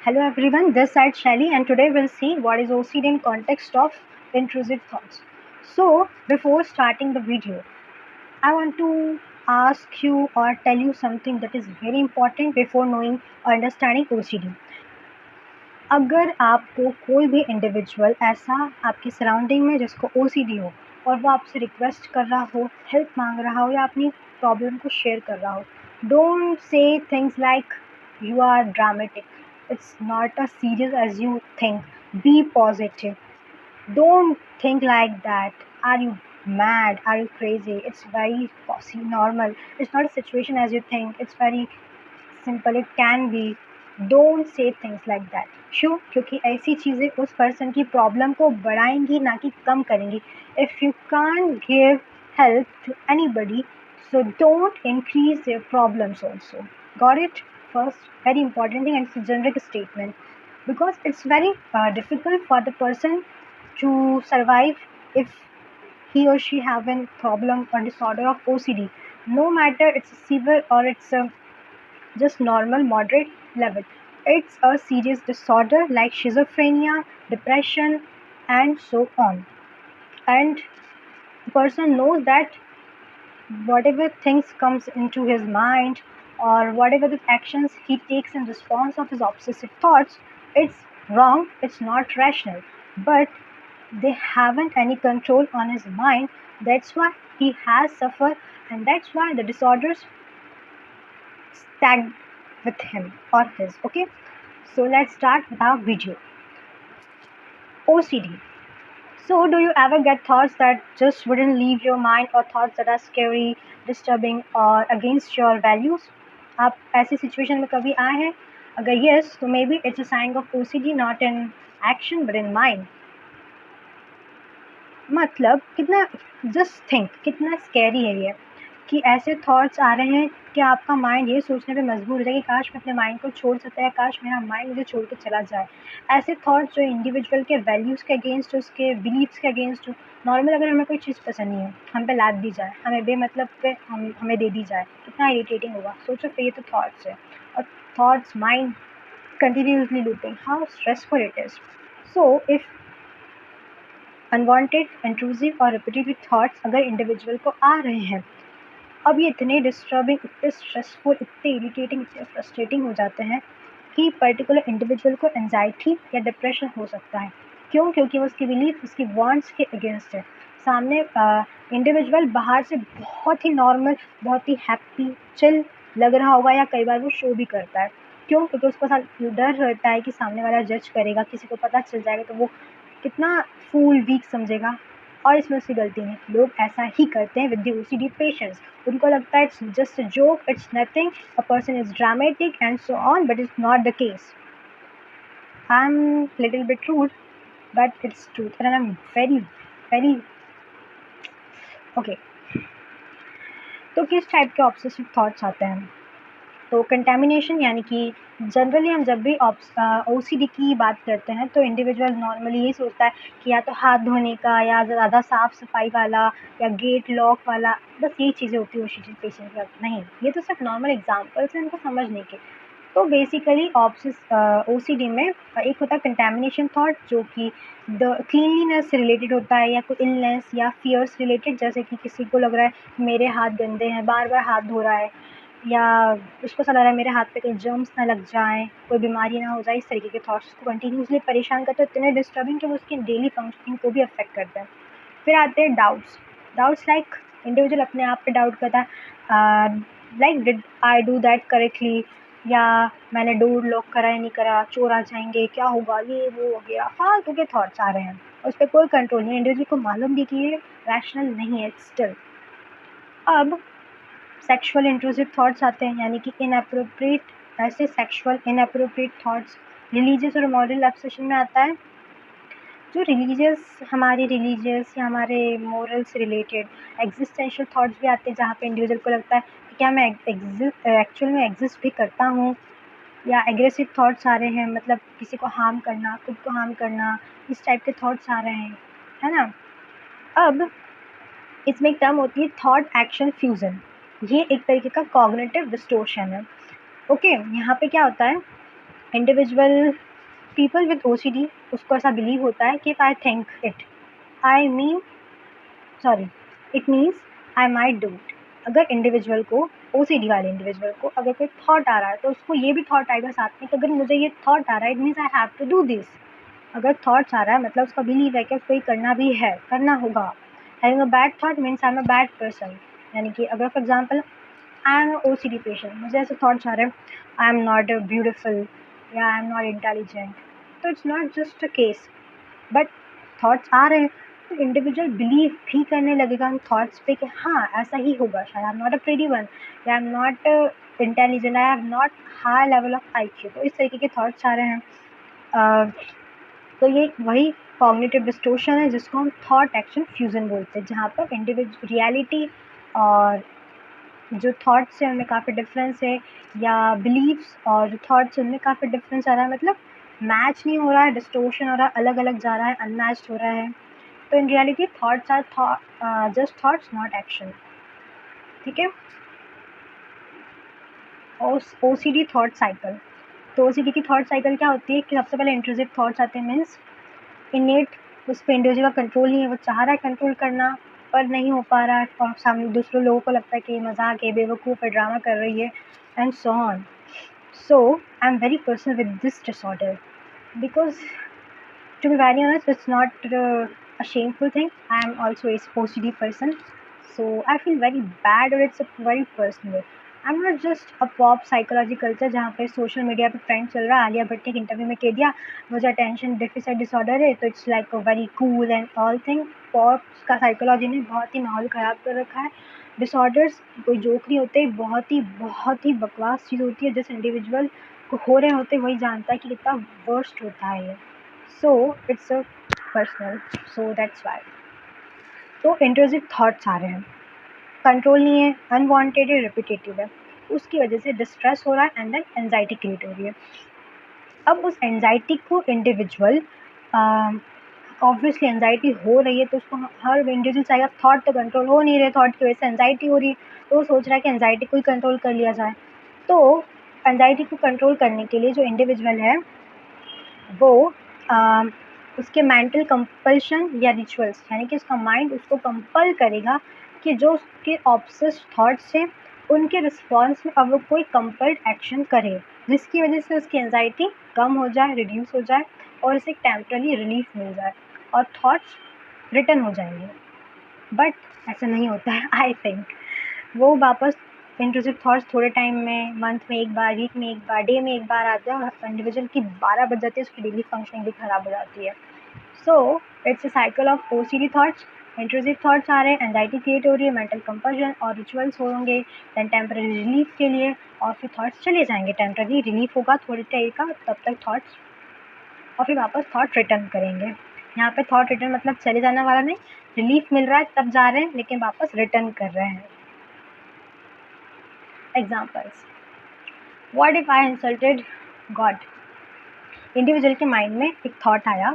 Hello everyone, this side Shelly and today we'll see what is OCD in context of intrusive thoughts. So before starting the video, I want to ask you or tell you something that is very important before knowing or understanding OCD. अगर आपको कोई भी individual ऐसा आपके surrounding में जिसको OCD हो और वो आपसे रिक्वेस्ट कर रहा हो, हेल्प मांग रहा हो या अपनी प्रॉब्लम को शेयर कर रहा हो, don't say things like you are dramatic. It's not as serious as you think. Be positive. Don't think like that. Are you mad? Are you crazy? It's very normal. It's not a situation as you think. It's very simple. It can be. Don't say things like that. क्यों? क्योंकि ऐसी चीज़ें उस person की problem को बढ़ाएंगी ना कि कम करेंगी. If you can't give help to anybody, so don't increase their problems also. Got it? First, very important thing, and it's a generic statement because it's very difficult for the person to survive if he or she have a problem or disorder of OCD. No matter it's severe or it's just normal, moderate level. It's a serious disorder like schizophrenia, depression, and so on. And the person knows that whatever things comes into his mind or whatever the actions he takes in response of his obsessive thoughts, it's wrong, it's not rational, but they haven't any control on his mind. That's why he has suffered, and that's why the disorders stacked with him or his. Okay, so let's start with our video. OCD. So, do you ever get thoughts that just wouldn't leave your mind or thoughts that are scary, disturbing or against your values? आप ऐसी situation में कभी आए हैं? अगर yes, तो maybe it's a sign of OCD not in action but in mind. मतलब कितना just think कितना scary है ये कि ऐसे थॉट्स आ रहे हैं कि आपका माइंड ये सोचने पे मजबूर हो जाए कि काश मैं अपने माइंड को छोड़ सकता है, काश मेरा माइंड मुझे छोड़ के चला जाए. ऐसे थॉट्स जो इंडिविजुअल के वैल्यूज़ के अगेंस्ट हो, उसके बिलीव्स के अगेंस्ट हो. नॉर्मल अगर हमें कोई चीज़ पसंद नहीं है, हम पे लाद दी जाए, हमें बेमतलब पे हमें दे दी जाए, कितना इरिटेटिंग होगा. सोचो फिर ये तो थॉट्स है और thoughts mind continuously looping, how stressful it is. So if unwanted, intrusive और रिपीटेटिव थॉट्स अगर इंडिविजुअल को आ रहे हैं, अब ये इतने डिस्टर्बिंग, इतने स्ट्रेसफुल, इतने इरिटेटिंग, इतने फ्रस्ट्रेटिंग हो जाते हैं कि पर्टिकुलर इंडिविजुअल को एंजाइटी या डिप्रेशन हो सकता है. क्यों? क्योंकि वो उसकी बिलीफ, उसकी वांट्स के अगेंस्ट है. सामने इंडिविजुअल बाहर से बहुत ही नॉर्मल, बहुत ही हैप्पी, चिल लग रहा होगा या कई बार वो शो भी करता है. क्यों? क्योंकि उसको साथ डर रहता है कि सामने वाला जज करेगा, किसी को पता चल जाएगा तो वो कितना फूल वीक समझेगा. और इसमें उसकी गलती नहीं, लोग ऐसा ही करते हैं विद द OCD पेशेंट्स. उनको लगता है it's just a joke, it's nothing, a person is dramatic and so on, but it's not the case. I am little bit rude but it's truth and I am very okay. तो किस type के obsessive thoughts आते हैं? तो contamination, यानी कि generally हम जब भी OCD की बात करते हैं तो इंडिविजुअल नॉर्मली यही सोचता है कि या तो हाथ धोने का या ज़्यादा साफ़ सफाई वाला या गेट लॉक वाला, बस यही चीज़ें होती है OCD पेशेंट का. नहीं, ये तो सिर्फ नॉर्मल एग्जाम्पल्स हैं इनको समझने के. तो बेसिकली OCD में एक होता है कंटेमिनेशन थॉट जो कि द क्लीनलीनेस से रिलेटेड होता है या कोई इलनेस या फियर्स रिलेटेड, जैसे कि किसी को लग रहा है मेरे हाथ गंदे हैं, बार बार हाथ धो रहा है, या उसको ऐसा लग रहा है मेरे हाथ पे कहीं जर्म्स ना लग जाएं, कोई बीमारी ना हो जाए. इस तरीके के थॉट्स उसको कंटिन्यूसली परेशान करते हैं, इतने डिस्टर्बिंग कि वो उसकी डेली फंक्शनिंग को भी अफेक्ट करते हैं. फिर आते हैं डाउट्स लाइक इंडिविजुअल अपने आप पे डाउट करता है, like did I do that correctly, या मैंने डोर लॉक करा या नहीं करा, चोर आ जाएंगे, क्या होगा, ये वो वगैरह फालतू के थॉट्स आ रहे हैं. उस पर कोई कंट्रोल नहीं. इंडिविजुअल को मालूम भी कि ये रैशनल नहीं है स्टिल. अब सेक्सुअल इंट्रूसिव थॉट्स आते हैं, यानी कि इनअप्रोप्रिएट, ऐसे सेक्सुअल इनअप्रोप्रिएट थॉट्स रिलीजियस और मॉरल ऑब्सेशन में आता है. जो हमारे रिलीजियस या हमारे मोरल से रिलेटेड एग्जिस्टेंशियल थॉट्स भी आते हैं, जहाँ पे इंडिविजुअल को लगता है कि क्या मैं एक्चुअल में एग्जिस्ट भी करता हूँ, या एग्रेसिव थॉट्स आ रहे हैं, मतलब किसी को हार्म करना, खुद को हार्म करना, इस टाइप के थॉट्स आ रहे हैं, है ना. अब इसमें एक टर्म होती है थॉट एक्शन फ्यूजन. ये एक तरीके का कॉग्निटिव डिस्टोर्शन है. ओके, यहाँ पे क्या होता है इंडिविजुअल पीपल विद OCD उसको ऐसा बिलीव होता है कि if I think it I mean sorry it means I might do it. अगर इंडिविजुअल को OCD वाले इंडिविजुअल को अगर कोई थॉट आ रहा है तो उसको ये भी थॉट आएगा साथ में कि अगर मुझे ये थॉट आ रहा है it means I have to do this. अगर थॉट्स आ रहा है मतलब उसका बिलीव है कि उसको ये करना भी है, करना होगा। Having a bad thought means I am a bad person. यानी कि अगर for example I am OCD patient, मुझे ऐसे थॉट्स आ रहे हैं आई एम नॉट ब्यूटिफुल या आई एम नॉट इंटेलिजेंट, तो it's not just a case but thoughts आ रहे हैं तो इंडिविजुअल बिलीव भी करने लगेगा उन थॉट्स पे कि हाँ ऐसा ही होगा, शायद I am not a pretty one या I am not intelligent, I have not high level of IQ। तो इस तरीके के थॉट्स आ रहे हैं। तो ये वही कॉग्निटिव डिस्टोर्शन है जिसको हम थॉट एक्शन फ्यूजन बोलते हैं, जहाँ पर इंडिविजुअल रियलिटी और जो थॉट्स हैं उनमें काफ़ी डिफरेंस है, या बिलीव्स और जो थॉट्स हैं उनमें काफ़ी डिफरेंस आ रहा है, मतलब मैच नहीं हो रहा है, डिस्टोर्शन हो रहा है, अलग अलग जा रहा है, अनमैच्ड हो रहा है। तो in reality thoughts are just thoughts not action. ठीक है। OCD thought cycle. तो OCD की थॉट साइकिल क्या होती है कि सबसे पहले इंट्रूसिव थॉट्स आते हैं, मीन्स इनेट उस पर इंडिविजुअल का कंट्रोल नहीं है, वो चाह रहा है कंट्रोल करना पर नहीं हो पा रहा है और सामने दूसरे लोगों को लगता है कि ये मजाक है, बेवकूफ़ है, ड्रामा कर रही है and so on. So I am very personal with this disorder because to be very honest, it's not a shameful thing. I am also a OCD person, so I feel very bad, or it's a very personal. I'm not just a pop psychology culture जहाँ पे social media पे trend चल रहा है, आलिया भट्ट ने एक interview में कह दिया मुझे अटेंशन डेफिसिट डिसऑर्डर है, तो it's like a very cool and all thing. Pop का साइकोलॉजी ने बहुत ही माहौल ख़राब कर रखा है। डिसऑर्डर्स कोई जोक नहीं होते, बहुत ही बकवास चीज़ होती है। जिस इंडिविजुअल को हो रहे होते वही जानता है कि कितना वर्स्ट होता है ये। So it's a personal, so that's why। तो इंट्रूसिव थॉट्स आ रहे हैं, कंट्रोल नहीं है, अनवांटेड है, रिपीटेटिव है, उसकी वजह से डिस्ट्रेस हो रहा है एंड देन एंजाइटी क्रिएट हो रही है। अब उस एंजाइटी को इंडिविजुअल ऑब्वियसली एंजाइटी हो रही है तो उसको हर इंडिविजुअल चाहेगा, थॉट तो कंट्रोल हो नहीं रहे, थॉट की वजह से एंजाइटी हो रही है, तो वो सोच रहा है कि एंजाइटी को ही कंट्रोल कर लिया जाए। तो एंजाइटी को कंट्रोल करने के लिए जो इंडिविजुअल है वो उसके मेंटल कंपल्शन या रिचुअल्स, यानी कि उसका माइंड उसको कंपल करेगा कि जो उसके ऑब्सेस्ड थॉट्स हैं उनके रिस्पॉन्स में अब वो कोई कंपल्ड एक्शन करे, जिसकी वजह से उसकी एंजाइटी कम हो जाए, रिड्यूस हो जाए और उसे टेम्पररी रिलीफ मिल जाए और थॉट्स रिटर्न हो जाएंगे। बट ऐसा नहीं होता है। आई थिंक वो वापस इंट्रूसिव थॉट्स थोड़े टाइम में, मंथ में एक बार, वीक में एक बार, डे में एक बार आते हैं और इंडिविजुअल की 12 बज जाती है, उसकी डेली फंक्शनिंग भी ख़राब हो जाती है। So it's a cycle of OCD thoughts. Intrusive thoughts आ रहे हैं, एंजाइटी क्रिएट हो रही है, मेंटल कंपल्शन और रिचुअल्स होंगे दैन टेम्पररी रिलीफ के लिए, और फिर थॉट्स चले जाएंगे, टेम्पररी रिलीफ होगा थोड़ी देर का, तब तक थॉट्स, और फिर वापस थॉट रिटर्न करेंगे। यहाँ पे थॉट रिटर्न मतलब चले जाने वाला नहीं, रिलीफ मिल रहा है तब जा रहे हैं लेकिन वापस रिटर्न कर रहे हैं। Examples, what if I insulted God. Individual के माइंड में एक थॉट आया,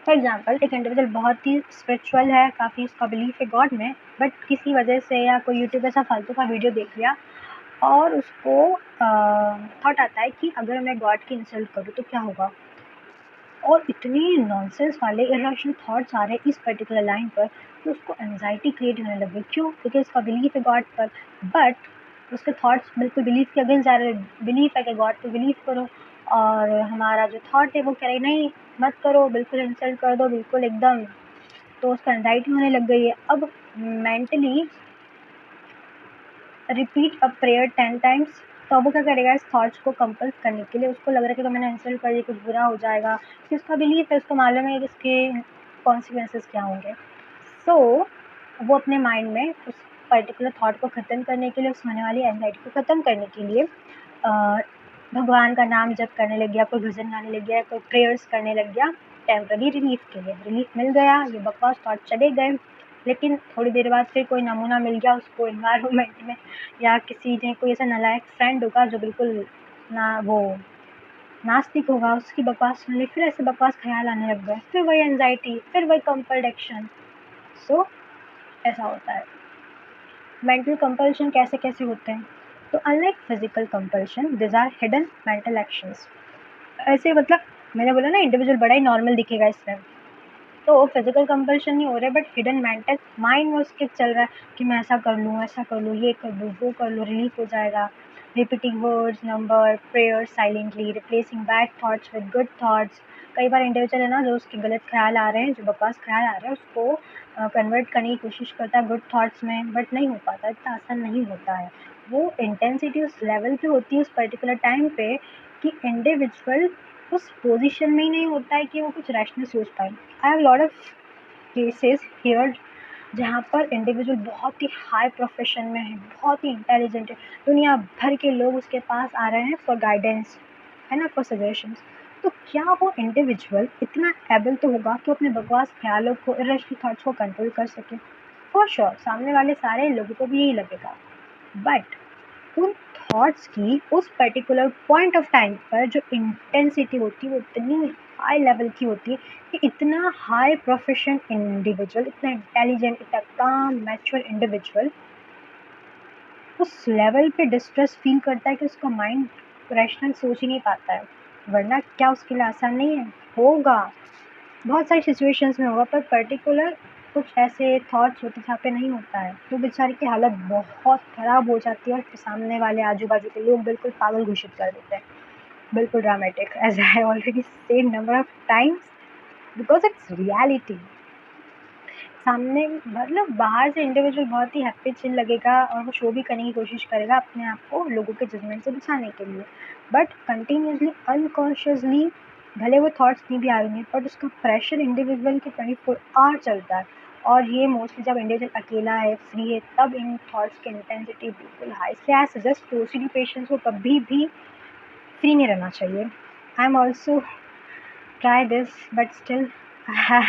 फॉर एग्जाम्पल एक इंडिविजुअल बहुत ही स्पिरिचुअल है, काफ़ी उसका बिलीफ है गॉड में, बट किसी वजह से या कोई यूट्यूब ऐसा फालतू का वीडियो देख लिया और उसको थॉट आता है कि अगर मैं गॉड की इंसल्ट करूँ तो क्या होगा, और इतने नॉनसेंस वाले इरेशनल थॉट्स आ रहे हैं इस पर्टिकुलर लाइन पर कि उसको एंजाइटी क्रिएट होने लगी। क्यों? क्योंकि उसका बिलीफ है गॉड पर, बट उसके थॉट्स बिल्कुल बिलीफ के अगेंस्ट जा रहे हैं। बिलीफ है कि गॉड पे बिलीव करो, और हमारा जो थॉट है वो कह रहे नहीं मत करो, बिल्कुल इंसल्ट कर दो, बिल्कुल एकदम। तो उसको एंजाइटी होने लग गई है। अब mentally repeat a prayer 10 times, तो अब वो क्या करेगा, इस थॉट्स को कंपल करने के लिए उसको लग रहा है कि तो मैंने इंसल्ट कर दी, कुछ बुरा हो जाएगा, कि उसका बिलीफ है, उसको मालूम है कि इसके कॉन्सिक्वेंसेस क्या होंगे। सो वो अपने माइंड में उस पर्टिकुलर थॉट को ख़त्म करने के लिए, उस होने वाली एंजाइटी को ख़त्म करने के लिए भगवान का नाम जप करने लग गया, कोई भजन गाने लग गया, कोई प्रेयर्स करने लग गया, टेम्पररी रिलीफ के लिए। रिलीफ मिल गया, ये बकवास थॉट चले गए, लेकिन थोड़ी देर बाद फिर कोई नमूना मिल गया उसको इन्वायरमेंट में, या किसी ने कोई ऐसा नालायक फ्रेंड होगा जो बिल्कुल वो नास्तिक होगा, उसकी बकवास सुन ली, फिर ऐसे बकवास ख्याल आने लग गए, फिर वही एंजाइटी, फिर वही कंपल्ड एक्शन। सो ऐसा होता है। मेंटल कंपल्शन कैसे होते हैं? तो unlike physical compulsion, this are hidden mental actions. ऐसे मतलब मैंने बोला ना इंडिविजुअल बड़ा ही नॉर्मल दिखेगा इसमें। तो फिजिकल कंपल्शन नहीं हो रहा है, बट हिडन मेंटल माइंड में उसके चल रहा है कि मैं ऐसा कर लूँ, ऐसा कर लूँ, ये कर लूँ, वो कर लूँ, रिलीफ हो जाएगा। Repeating words, number, prayer silently, replacing bad thoughts with good thoughts. कई बार इंडिविजुअल है ना, जो उसके गलत ख्याल आ रहे हैं, जो बकवास ख्याल आ रहे हैं, उसको कन्वर्ट करने की कोशिश करता है गुड थॉट्स में, बट नहीं हो पाता, इतना आसान नहीं होता है। वो इंटेंसिटी उस लेवल पे होती है उस पर्टिकुलर टाइम पे कि इंडिविजुअल उस पोजीशन में ही नहीं होता है कि वो कुछ रैशनल सोच पाए। I have lot of cases here जहाँ पर इंडिविजुअल बहुत ही हाई प्रोफेशन में है, बहुत ही इंटेलिजेंट है, दुनिया भर के लोग उसके पास आ रहे हैं फॉर गाइडेंस, है ना, फॉर सजेशंस। तो क्या वो इंडिविजुअल इतना एबल तो होगा कि अपने बकवास ख्यालों को, इरेशनल थॉट्स को कंट्रोल कर सके? फॉर श्योर सामने वाले सारे लोगों को भी यही लगेगा, बट उन थॉट्स की उस पर्टिकुलर पॉइंट ऑफ टाइम पर जो इंटेंसिटी होती है वो इतनी हाई लेवल की होती है कि इतना हाई प्रोफेशन इंडिविजुअल, इतना इंटेलिजेंट, इतना काम मैच्योर इंडिविजुअल उस लेवल पे डिस्ट्रेस फील करता है कि उसका माइंड रैशनल सोच ही नहीं पाता है। वरना क्या उसके लिए आसान नहीं है? होगा, बहुत सारी सिचुएशंस में होगा, पर पर्टिकुलर कुछ ऐसे थॉट्स होते हैं जहाँ पे नहीं होता है, तो बेचारे की हालत बहुत ख़राब हो जाती है और फिर सामने वाले आजू बाजू के लोग बिल्कुल पागल घोषित कर देते हैं। बिल्कुल dramatic, as I already said number of times, because it's reality. सामने मतलब बाहर से इंडिविजुअल बहुत ही हैप्पी चिल लगेगा और वो शो भी करने की कोशिश करेगा अपने आप को लोगों के जजमेंट से बचाने के लिए, बट कंटिन्यूसली अनकॉन्शियसली भले वो थॉट्स नहीं भी आ रही हैं, बट उसका प्रेशर इंडिविजुअल के 24 आवर चलता है। और ये मोस्टली जब इंडिविजुअल अकेला है, फ्री है, तब इन थॉट्स की इंटेंसिटी बिल्कुल हाई। इसलिए आई सजेस्ट ओसीडी पेशेंट्स को कभी भी फ्री नहीं रहना चाहिए। I am also try this, but still I have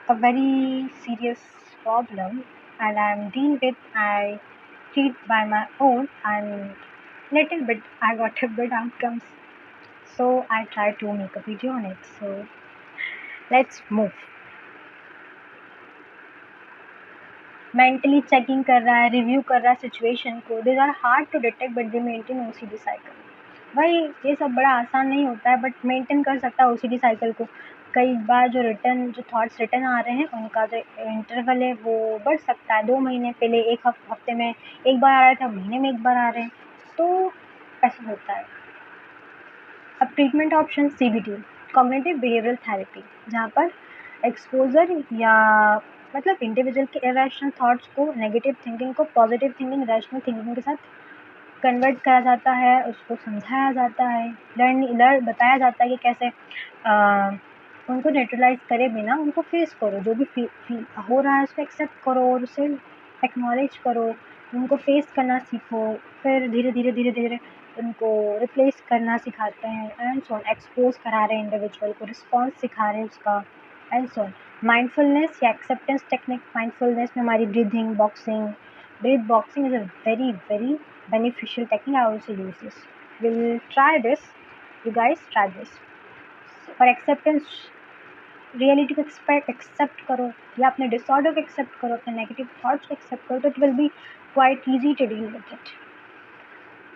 a very serious problem and I'm dealing with. I treat by my own and little bit I got a good outcomes. So I try to make a video on it. So let's move. Mentally checking कर रहा है, review कर रहा है situation को. These are hard to detect but they maintain OCD cycle. भाई ये सब बड़ा आसान नहीं होता है, बट मेंटेन कर सकता है OCD साइकिल को। कई बार जो थॉट्स रिटर्न आ रहे हैं उनका जो इंटरवल है वो बढ़ सकता है। 2 महीने पहले एक हफ्ते में एक बार आ रहे थे, अब महीने में एक बार आ रहे हैं, तो ऐसा होता है। अब treatment option CBT, cognitive behavioural therapy, जहाँ पर एक्सपोजर या मतलब इंडिविजुअल के इरेशनल थॉट्स को, नेगेटिव थिंकिंग को पॉजिटिव थिंकिंग, रैशनल थिंकिंग के साथ कन्वर्ट करा जाता है, उसको समझाया जाता है, बताया जाता है कि कैसे उनको न्यूट्रलाइज करे बिना उनको फेस करो, जो भी फील हो रहा है उसको एक्सेप्ट करो और उसे एक्नॉलेज करो, उनको फेस करना सीखो। फिर धीरे धीरे धीरे धीरे उनको रिप्लेस करना सिखाते हैं एंड सो ऑन। एक्सपोज करा रहे हैं इंडिविजुअल को, रिस्पॉन्स सिखा रहे हैं उसका एंड सो ऑन। माइंडफुलनेस या एक्सेप्टेंस टेक्निक, माइंडफुलनेस में हमारी breath boxing is a very very beneficial technique. I also use this. We'll try this. You guys try this. और एक्सेप्टेंस, रियलिटी को एक्सेप्ट करो या अपने डिसऑर्डर को एक्सेप्ट करो, अपने नेगेटिव थॉट्स को एक्सेप्ट करो, तो it will be quite easy to deal with it.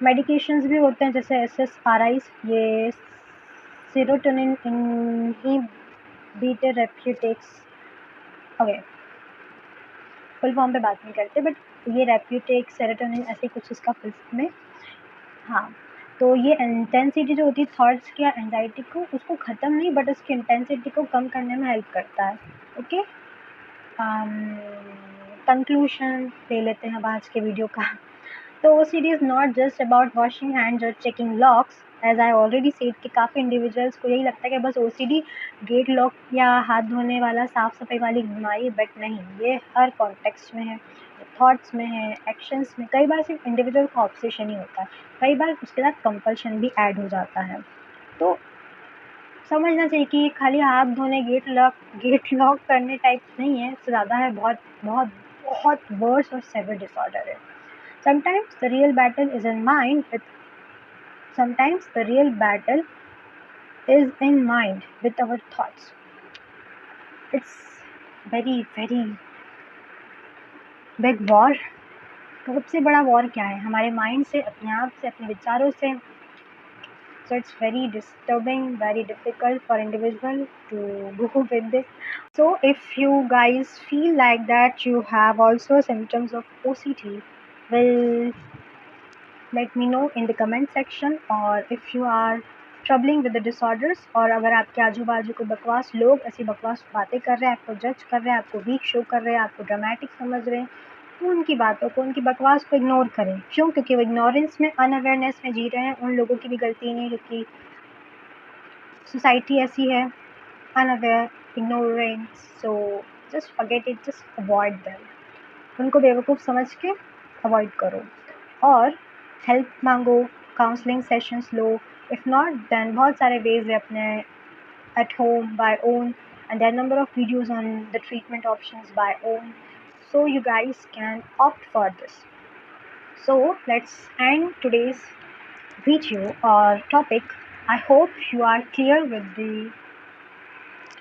Medications भी होते हैं जैसे SSRIs, ये serotonin inhibitor reuptakes. Okay, full form पे बात नहीं करते, बट ये रेप्यूटेक्स, सेरोटोनिन ऐसे कुछ इसका फुल में। हाँ, तो ये इंटेंसिटी जो होती है थॉट्स की या एंजाइटी को, उसको ख़त्म नहीं बट उसकी इंटेंसिटी को कम करने में हेल्प करता है। ओके, कंक्लूशन ले लेते हैं अब आज के वीडियो का। तो OCD is not just about washing hands और checking locks, as I already said कि काफ़ी इंडिविजुअल्स को यही लगता है कि बस OCD गेट लॉक या हाथ धोने वाला साफ सफाई वाली बीमारी, बट नहीं, ये हर कॉन्टेक्स्ट में है, थॉट्स में है, एक्शंस में। कई बार सिर्फ इंडिविजुअल का ऑब्सेशन ही होता है, कई बार उसके साथ कंपल्शन भी ऐड हो जाता है। तो समझना चाहिए कि खाली हाथ धोने, गेट लॉक करने टाइप नहीं है, इससे ज़्यादा है, बहुत बहुत बहुत वर्स और सेवियर डिसऑर्डर है। Sometimes the real battle is in mind with our thoughts. It's very very big war. तो सबसे बड़ा वॉर क्या है? हमारे माइंड से, अपने आप से, अपने विचारों से, So it's very disturbing, very difficult for individual to go with this. So if you guys feel like that you have also symptoms of OCD, well, let me know in the comment section. और if you are troubling with the disorders, और अगर आपके आजू बाजू कोई बकवास लोग ऐसी बकवास बातें कर रहे हैं, आपको जज कर रहे हैं, आपको वीक शो कर रहे हैं, आपको ड्रामेटिक समझ रहे हैं, तो उनकी बातों को, उनकी बकवास को इग्नोर करें। क्यों? क्योंकि वो इग्नोरेंस में, अनअवेयरनेस में जी रहे हैं। उन लोगों की भी गलती नहीं, क्योंकि सोसाइटी ऐसी है, unaware, ignorance. So just forget it, just avoid them. उनको बेवकूफ़ समझ के अवॉइड करो और हेल्प मांगो, काउंसलिंग सेशंस लो। इफ़ नॉट देन बहुत सारे वेज है अपने at home by own, and there are number of videos on the treatment options by own, so you guys can opt for this. So let's end today's video or topic. I hope you are clear with the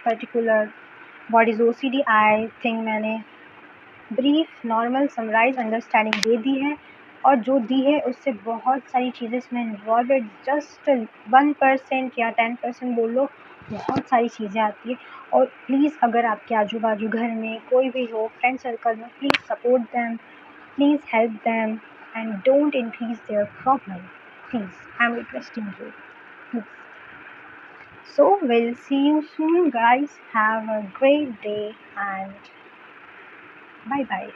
particular what is OCD. I think मैंने brief normal summarise understanding दे दी है, और जो दी है उससे बहुत सारी चीज़ें इसमें इन्वॉल्व है। जस्ट 1% या 10% बोल लो, बहुत सारी चीज़ें आती है। और प्लीज़ अगर आपके आजू बाजू घर में कोई भी हो, फ्रेंड सर्कल में, please support them, please help them, and don't increase their problem, please, I am requesting you, please. So we'll see you soon guys. Have a great day and bye bye.